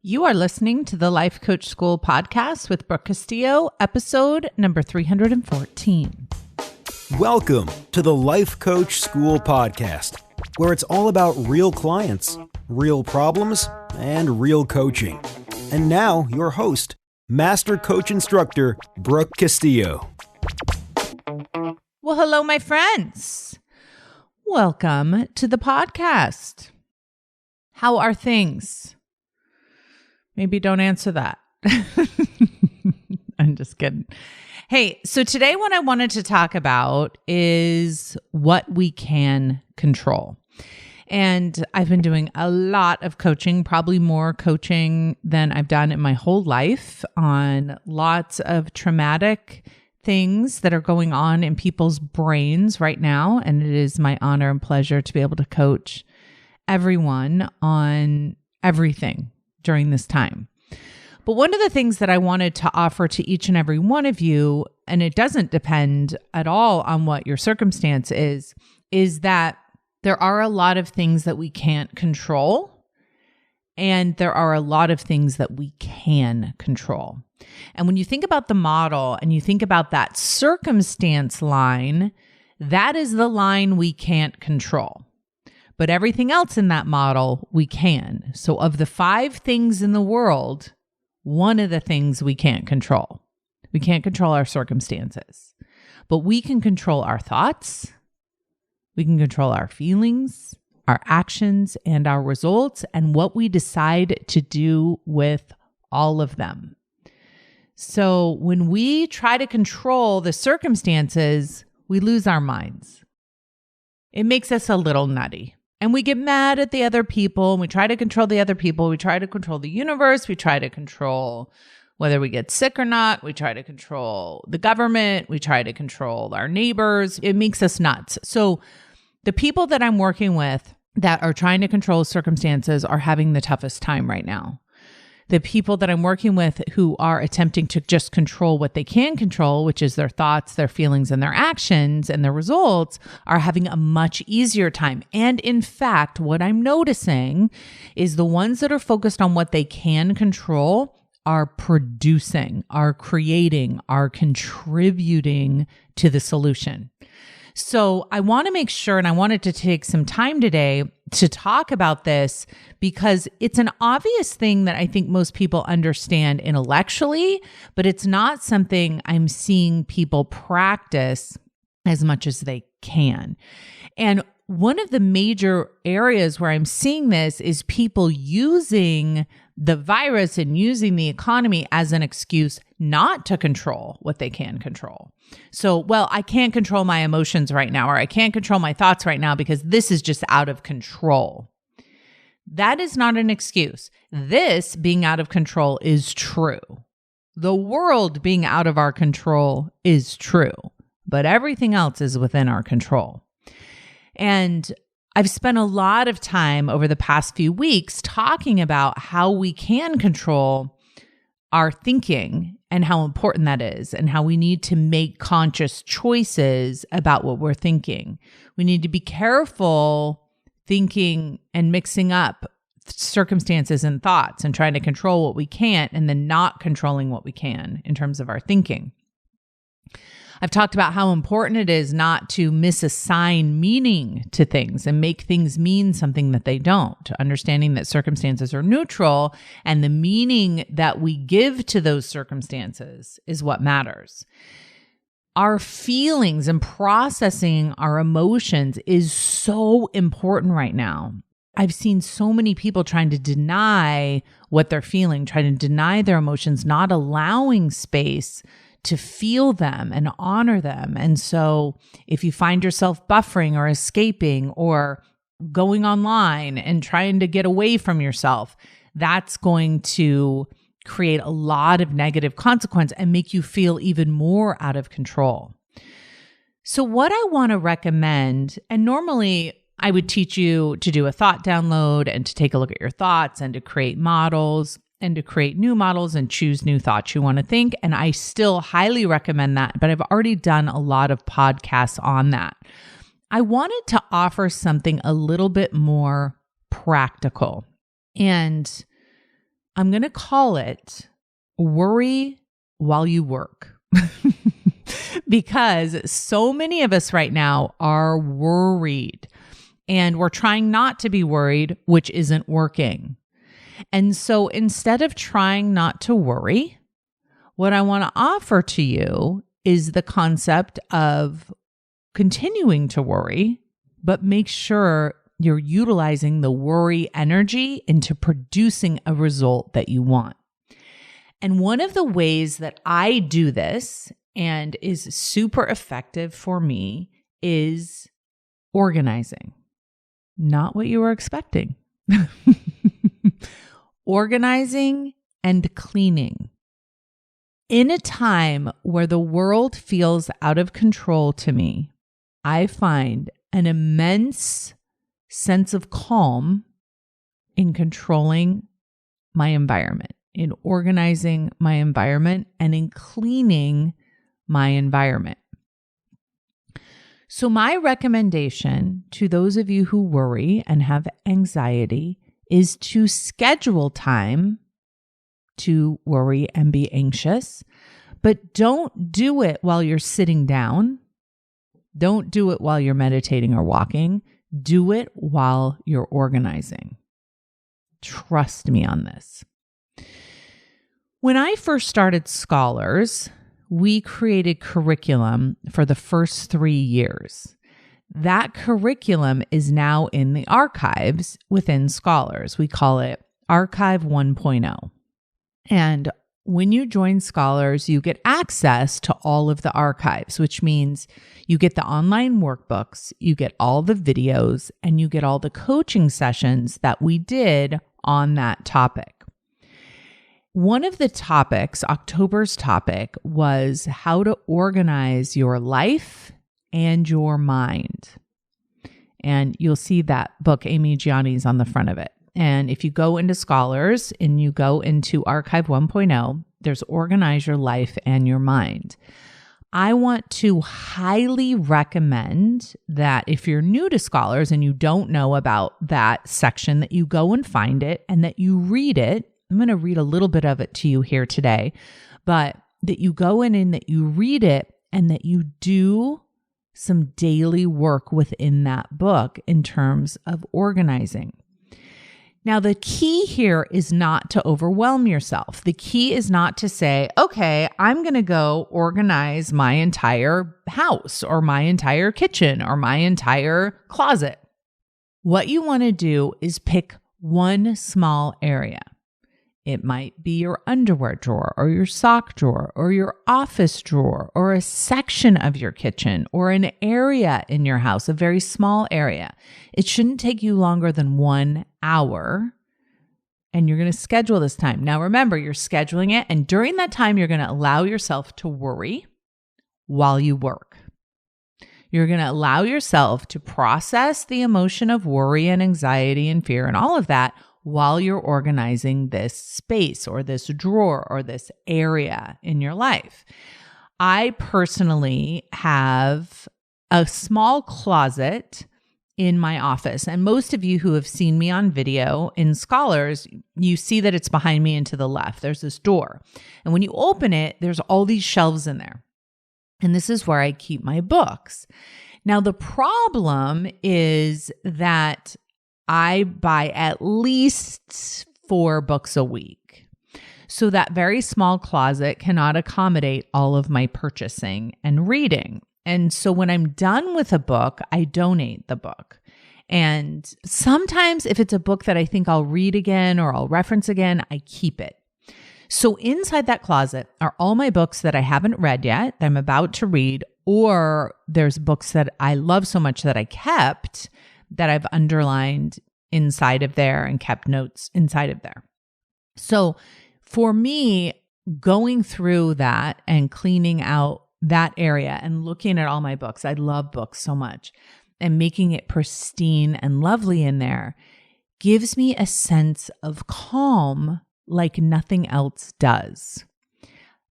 You are listening to the Life Coach School podcast with Brooke Castillo, episode number 314. Welcome to the Life Coach School podcast, where it's all about real clients, real problems, and real coaching. And now, your host, Master Coach Instructor, Brooke Castillo. Well, hello, my friends. Welcome to the podcast. How are things? Maybe don't answer that. I'm just kidding. Hey, so today what I wanted to talk about is what we can control. And I've been doing a lot of coaching, probably more coaching than I've done in my whole life, on lots of traumatic things that are going on in people's brains right now. And it is my honor and pleasure to be able to coach everyone on everything during this time. But one of the things that I wanted to offer to each and every one of you, and it doesn't depend at all on what your circumstance is that there are a lot of things that we can't control, and there are a lot of things that we can control. And when you think about the model and you think about that circumstance line, that is the line we can't control. But everything else in that model, we can. So of the 5 things in the world, one of the things we can't control. We can't control our circumstances, but we can control our thoughts. We can control our feelings, our actions, and our results, and what we decide to do with all of them. So when we try to control the circumstances, we lose our minds. It makes us a little nutty. And we get mad at the other people, and we try to control the other people. We try to control the universe. We try to control whether we get sick or not. We try to control the government. We try to control our neighbors. It makes us nuts. So the people that I'm working with that are trying to control circumstances are having the toughest time right now. The people that I'm working with who are attempting to just control what they can control, which is their thoughts, their feelings, and their actions and their results, are having a much easier time. And in fact, what I'm noticing is the ones that are focused on what they can control are producing, are creating, are contributing to the solution. So I want to make sure, and I wanted to take some time today to talk about this because it's an obvious thing that I think most people understand intellectually, but it's not something I'm seeing people practice as much as they can. And one of the major areas where I'm seeing this is people using the virus and using the economy as an excuse not to control what they can control. So, well, I can't control my emotions right now, or I can't control my thoughts right now because this is just out of control. That is not an excuse. This being out of control is true. The world being out of our control is true, but everything else is within our control. And I've spent a lot of time over the past few weeks talking about how we can control our thinking and how important that is, and how we need to make conscious choices about what we're thinking. We need to be careful thinking and mixing up circumstances and thoughts and trying to control what we can't and then not controlling what we can in terms of our thinking. I've talked about how important it is not to misassign meaning to things and make things mean something that they don't, understanding that circumstances are neutral and the meaning that we give to those circumstances is what matters. Our feelings and processing our emotions is so important right now. I've seen so many people trying to deny what they're feeling, trying to deny their emotions, not allowing space to feel them and honor them. And so if you find yourself buffering or escaping or going online and trying to get away from yourself, that's going to create a lot of negative consequence and make you feel even more out of control. So what I want to recommend, and normally I would teach you to do a thought download and to take a look at your thoughts and to create models and to create new models and choose new thoughts you want to think. And I still highly recommend that, but I've already done a lot of podcasts on that. I wanted to offer something a little bit more practical. And I'm going to call it worry while you work. Because so many of us right now are worried and we're trying not to be worried, which isn't working. And so instead of trying not to worry, what I want to offer to you is the concept of continuing to worry, but make sure you're utilizing the worry energy into producing a result that you want. And one of the ways that I do this and is super effective for me is organizing. Not what you were expecting. Organizing and cleaning. In a time where the world feels out of control to me, I find an immense sense of calm in controlling my environment, in organizing my environment, and in cleaning my environment. So my recommendation to those of you who worry and have anxiety is to schedule time to worry and be anxious, but don't do it while you're sitting down. Don't do it while you're meditating or walking. Do it while you're organizing. Trust me on this. When I first started Scholars, we created curriculum for the first 3 years. That curriculum is now in the archives within Scholars. We call it Archive 1.0. And when you join Scholars, you get access to all of the archives, which means you get the online workbooks, you get all the videos, and you get all the coaching sessions that we did on that topic. One of the topics, October's topic, was how to organize your life and your mind. And you'll see that book, Amy Gianni's, on the front of it. And if you go into Scholars and you go into Archive 1.0, there's Organize Your Life and Your Mind. I want to highly recommend that if you're new to Scholars and you don't know about that section, that you go and find it and that you read it. I'm going to read a little bit of it to you here today, but that you go in and that you read it and that you do some daily work within that book in terms of organizing. Now, the key here is not to overwhelm yourself. The key is not to say, okay, I'm going to go organize my entire house or my entire kitchen or my entire closet. What you want to do is pick one small area. It might be your underwear drawer or your sock drawer or your office drawer or a section of your kitchen or an area in your house, a very small area. It shouldn't take you longer than 1 hour, and you're going to schedule this time. Now, remember, you're scheduling it, and during that time, you're going to allow yourself to worry while you work. You're going to allow yourself to process the emotion of worry and anxiety and fear and all of that while you're organizing this space or this drawer or this area in your life. I personally have a small closet in my office, and most of you who have seen me on video in Scholars, you see that it's behind me and to the left. There's this door. And when you open it, there's all these shelves in there. And this is where I keep my books. Now, the problem is that I buy at least 4 books a week. So that very small closet cannot accommodate all of my purchasing and reading. And so when I'm done with a book, I donate the book. And sometimes if it's a book that I think I'll read again or I'll reference again, I keep it. So inside that closet are all my books that I haven't read yet, that I'm about to read, or there's books that I love so much that I kept that I've underlined inside of there and kept notes inside of there. So for me, going through that and cleaning out that area and looking at all my books, I love books so much, and making it pristine and lovely in there gives me a sense of calm like nothing else does.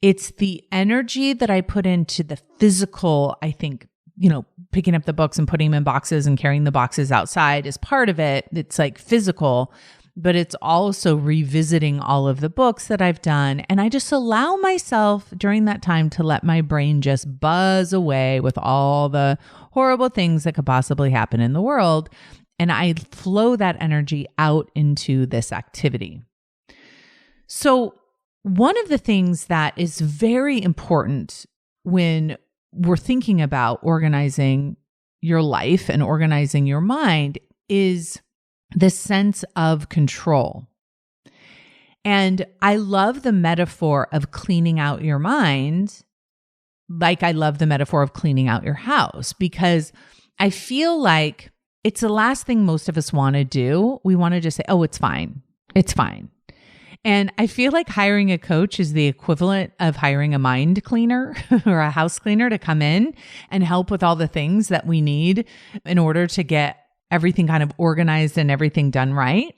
It's the energy that I put into the physical, I think, picking up the books and putting them in boxes and carrying the boxes outside is part of it. It's like physical. but it's also revisiting all of the books that I've done. And I just allow myself during that time to let my brain just buzz away with all the horrible things that could possibly happen in the world. And I flow that energy out into this activity. So one of the things that is very important when we're thinking about organizing your life and organizing your mind is this sense of control. And I love the metaphor of cleaning out your mind, like I love the metaphor of cleaning out your house, because I feel like it's the last thing most of us want to do. We want to just say, oh, it's fine. It's fine. And I feel like hiring a coach is the equivalent of hiring a mind cleaner or a house cleaner to come in and help with all the things that we need in order to get everything kind of organized and everything done right.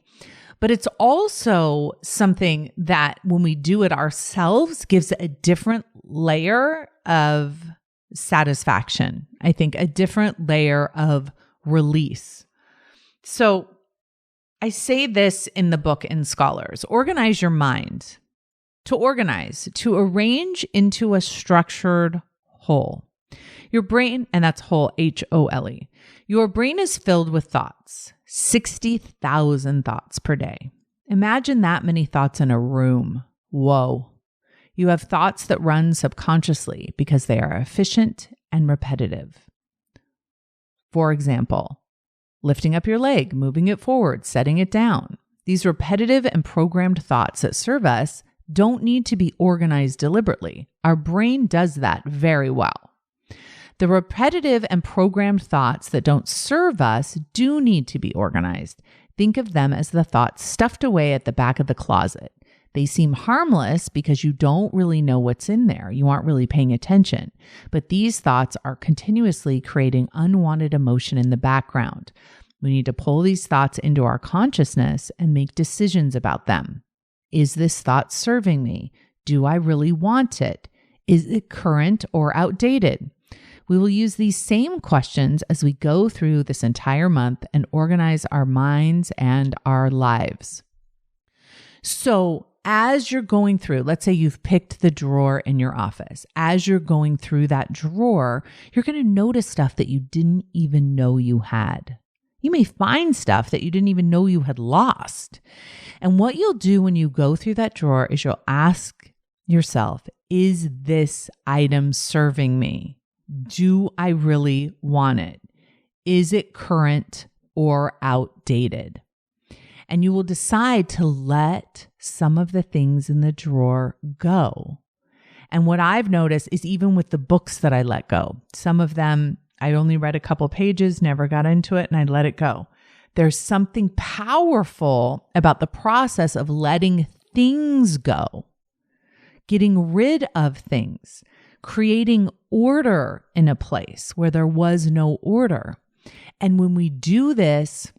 But it's also something that when we do it ourselves gives a different layer of satisfaction. I think a different layer of release. So I say this in the book in Scholars: organize your mind. To organize, to arrange into a structured whole. Your brain, and that's whole, H-O-L-E. Your brain is filled with thoughts, 60,000 thoughts per day. Imagine that many thoughts in a room. Whoa. You have thoughts that run subconsciously because they are efficient and repetitive. For example, lifting up your leg, moving it forward, setting it down. These repetitive and programmed thoughts that serve us don't need to be organized deliberately. Our brain does that very well. The repetitive and programmed thoughts that don't serve us do need to be organized. Think of them as the thoughts stuffed away at the back of the closet. They seem harmless because you don't really know what's in there. You aren't really paying attention. But these thoughts are continuously creating unwanted emotion in the background. We need to pull these thoughts into our consciousness and make decisions about them. Is this thought serving me? Do I really want it? Is it current or outdated? We will use these same questions as we go through this entire month and organize our minds and our lives. So as you're going through, let's say you've picked the drawer in your office. As you're going through that drawer, you're going to notice stuff that you didn't even know you had. You may find stuff that you didn't even know you had lost. And what you'll do when you go through that drawer is you'll ask yourself, is this item serving me? Do I really want it? Is it current or outdated? And you will decide to let some of the things in the drawer go. And what I've noticed is even with the books that I let go, some of them I only read a couple pages, never got into it, and I let it go. There's something powerful about the process of letting things go, getting rid of things, creating order in a place where there was no order. And when we do this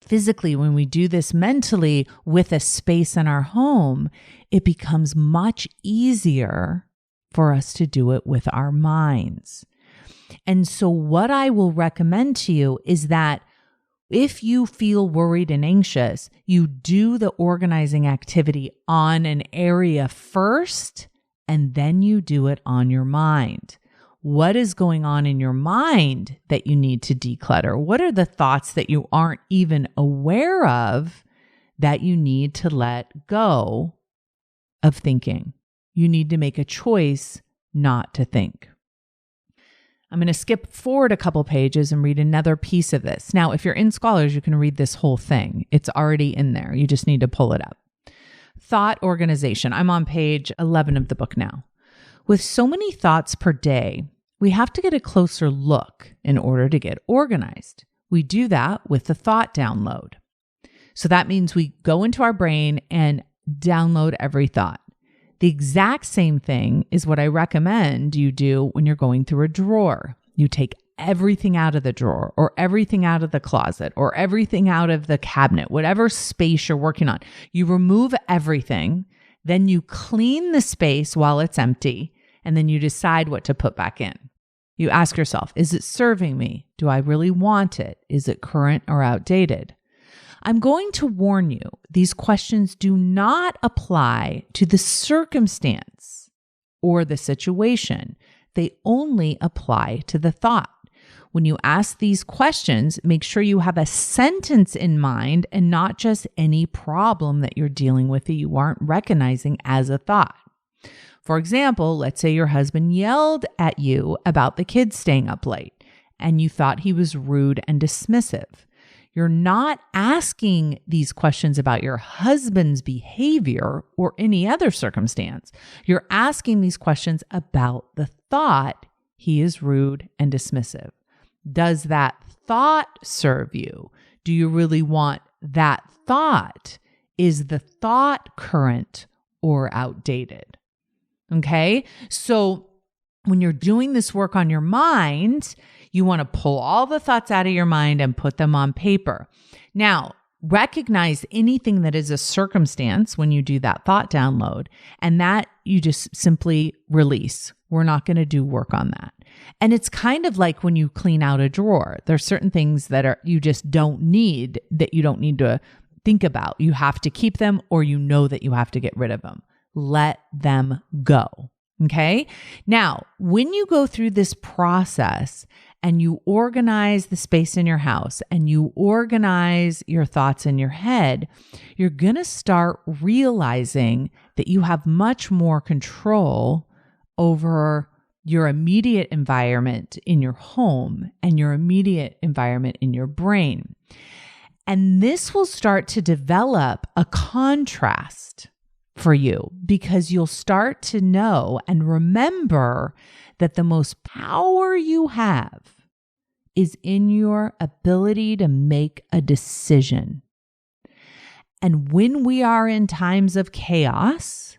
physically, when we do this mentally with a space in our home, it becomes much easier for us to do it with our minds. And so what I will recommend to you is that if you feel worried and anxious, you do the organizing activity on an area first, and then you do it on your mind. What is going on in your mind that you need to declutter? What are the thoughts that you aren't even aware of that you need to let go of thinking? You need to make a choice not to think. I'm going to skip forward a couple pages and read another piece of this. Now, if you're in Scholars, you can read this whole thing. It's already in there. You just need to pull it up. Thought organization. I'm on page 11 of the book now. With so many thoughts per day, we have to get a closer look in order to get organized. We do that with the thought download. So that means we go into our brain and download every thought. The exact same thing is what I recommend you do when you're going through a drawer. You take everything out of the drawer or everything out of the closet or everything out of the cabinet, whatever space you're working on. You remove everything, then you clean the space while it's empty, and then you decide what to put back in. You ask yourself, is it serving me? Do I really want it? Is it current or outdated? I'm going to warn you, these questions do not apply to the circumstance or the situation. They only apply to the thought. When you ask these questions, make sure you have a sentence in mind and not just any problem that you're dealing with that you aren't recognizing as a thought. For example, let's say your husband yelled at you about the kids staying up late and you thought he was rude and dismissive. You're not asking these questions about your husband's behavior or any other circumstance. You're asking these questions about the thought he is rude and dismissive. Does that thought serve you? Do you really want that thought? Is the thought current or outdated? Okay, so when you're doing this work on your mind, you want to pull all the thoughts out of your mind and put them on paper. Now, recognize anything that is a circumstance when you do that thought download, and that you just simply release. We're not going to do work on that. And it's kind of like when you clean out a drawer. There's certain things that you just don't need, that you don't need to think about. You have to keep them, or you know that you have to get rid of them. Let them go. Okay? Now, when you go through this process and you organize the space in your house and you organize your thoughts in your head, you're going to start realizing that you have much more control over your immediate environment in your home and your immediate environment in your brain. And this will start to develop a contrast for you, because you'll start to know and remember that the most power you have is in your ability to make a decision. And when we are in times of chaos,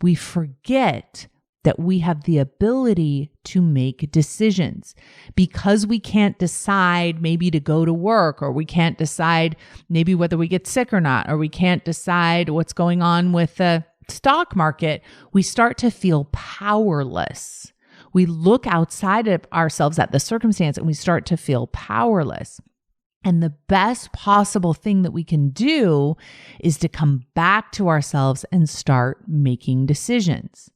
we forget that we have the ability to make decisions, because we can't decide maybe to go to work, or we can't decide maybe whether we get sick or not, or we can't decide what's going on with the stock market. We start to feel powerless. We look outside of ourselves at the circumstance and we start to feel powerless. And the best possible thing that we can do is to come back to ourselves and start making decisions.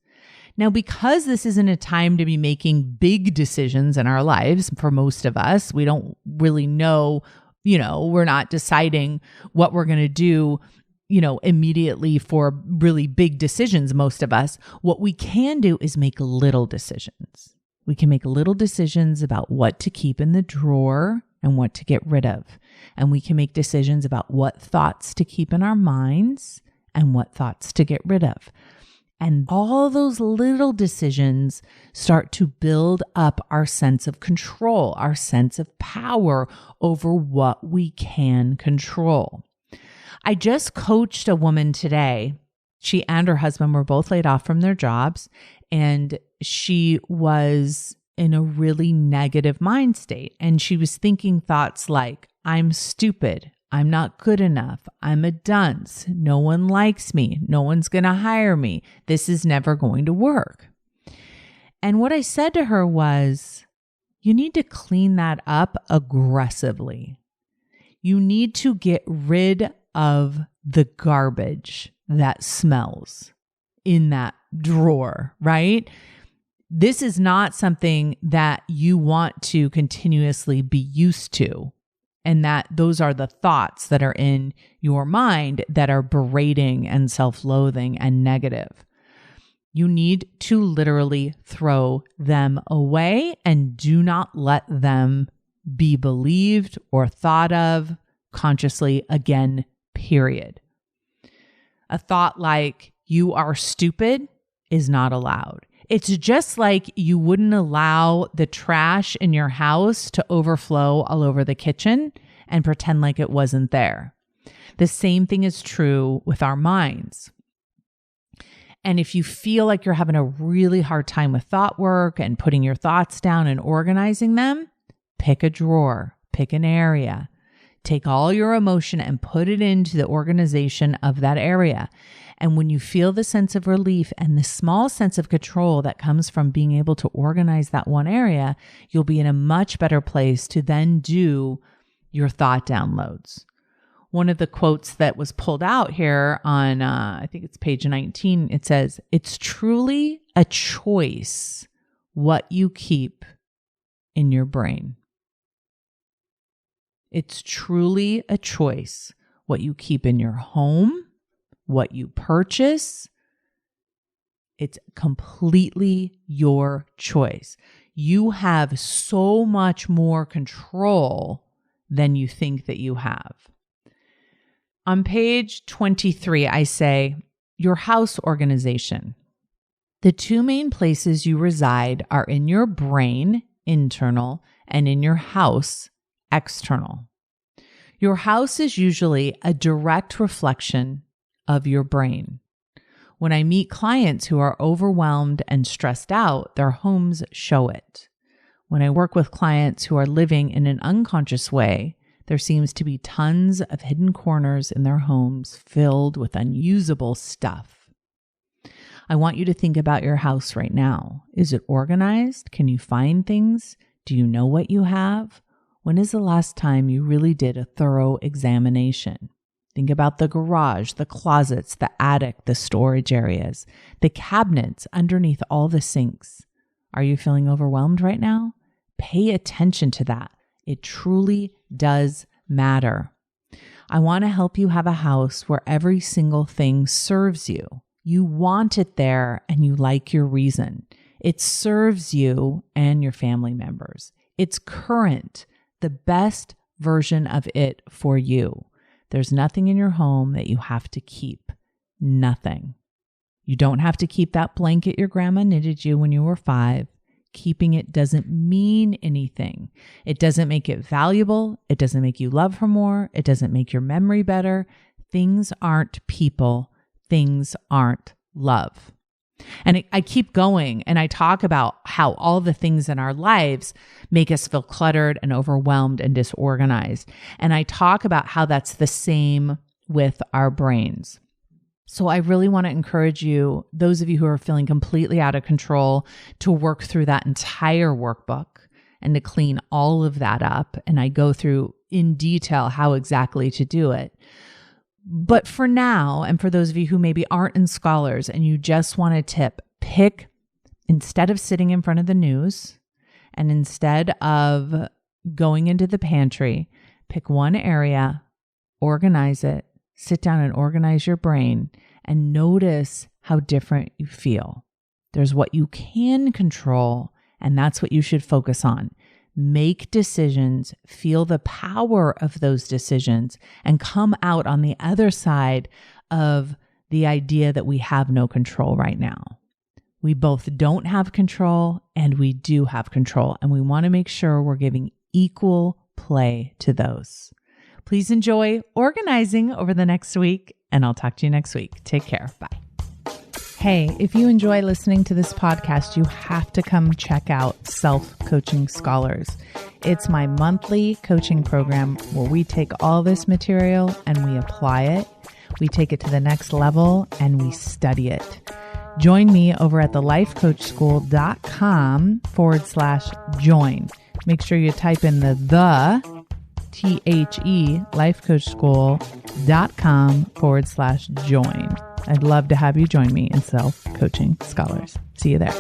Now, because this isn't a time to be making big decisions in our lives, for most of us, we don't really know, we're not deciding what we're going to do, immediately for really big decisions, most of us. What we can do is make little decisions. We can make little decisions about what to keep in the drawer and what to get rid of. And we can make decisions about what thoughts to keep in our minds and what thoughts to get rid of. And all those little decisions start to build up our sense of control, our sense of power over what we can control. I just coached a woman today. She and her husband were both laid off from their jobs, and she was in a really negative mind state. And she was thinking thoughts like, I'm stupid. I'm not good enough. I'm a dunce. No one likes me. No one's going to hire me. This is never going to work. And what I said to her was, you need to clean that up aggressively. You need to get rid of the garbage that smells in that drawer, right? This is not something that you want to continuously be used to. And that those are the thoughts that are in your mind that are berating and self-loathing and negative. You need to literally throw them away and do not let them be believed or thought of consciously again, period. A thought like, you are stupid, is not allowed. It's just like you wouldn't allow the trash in your house to overflow all over the kitchen and pretend like it wasn't there. The same thing is true with our minds. And if you feel like you're having a really hard time with thought work and putting your thoughts down and organizing them, pick a drawer, pick an area, take all your emotion and put it into the organization of that area. And when you feel the sense of relief and the small sense of control that comes from being able to organize that one area, you'll be in a much better place to then do your thought downloads. one of the quotes that was pulled out here on, I think it's page 19, it says, "It's truly a choice what you keep in your brain." It's truly a choice what you keep in your home, what you purchase. It's completely your choice. You have so much more control than you think that you have. On page 23, I say, your house organization. The two main places you reside are in your brain, internal, and in your house, external. Your house is usually a direct reflection of your brain. When I meet clients who are overwhelmed and stressed out, their homes show it. When I work with clients who are living in an unconscious way, there seems to be tons of hidden corners in their homes filled with unusable stuff. I want you to think about your house right now. Is it organized? Can you find things? Do you know what you have? When is the last time you really did a thorough examination? Think about the garage, the closets, the attic, the storage areas, the cabinets underneath all the sinks. Are you feeling overwhelmed right now? Pay attention to that. It truly does matter. I want to help you have a house where every single thing serves you. You want it there and you like your reason. It serves you and your family members. It's current, the best version of it for you. There's nothing in your home that you have to keep. Nothing. You don't have to keep that blanket your grandma knitted you when you were 5. Keeping it doesn't mean anything. It doesn't make it valuable. It doesn't make you love her more. It doesn't make your memory better. Things aren't people. Things aren't love. And I keep going and I talk about how all the things in our lives make us feel cluttered and overwhelmed and disorganized. And I talk about how that's the same with our brains. So I really want to encourage you, those of you who are feeling completely out of control, to work through that entire workbook and to clean all of that up. And I go through in detail how exactly to do it. But for now, and for those of you who maybe aren't in Scholars and you just want a tip, pick, instead of sitting in front of the news and instead of going into the pantry, pick one area, organize it, sit down and organize your brain and notice how different you feel. There's what you can control, and that's what you should focus on. Make decisions, feel the power of those decisions, and come out on the other side of the idea that we have no control right now. We both don't have control and we do have control, and we want to make sure we're giving equal play to those. Please enjoy organizing over the next week, and I'll talk to you next week. Take care. Bye. Hey, if you enjoy listening to this podcast, you have to come check out Self-Coaching Scholars. It's my monthly coaching program where we take all this material and we apply it. We take it to the next level and we study it. Join me over at thelifecoachschool.com/join. Make sure you type in the THE lifecoachschool.com/join. I'd love to have you join me in Self-Coaching Scholars. See you there.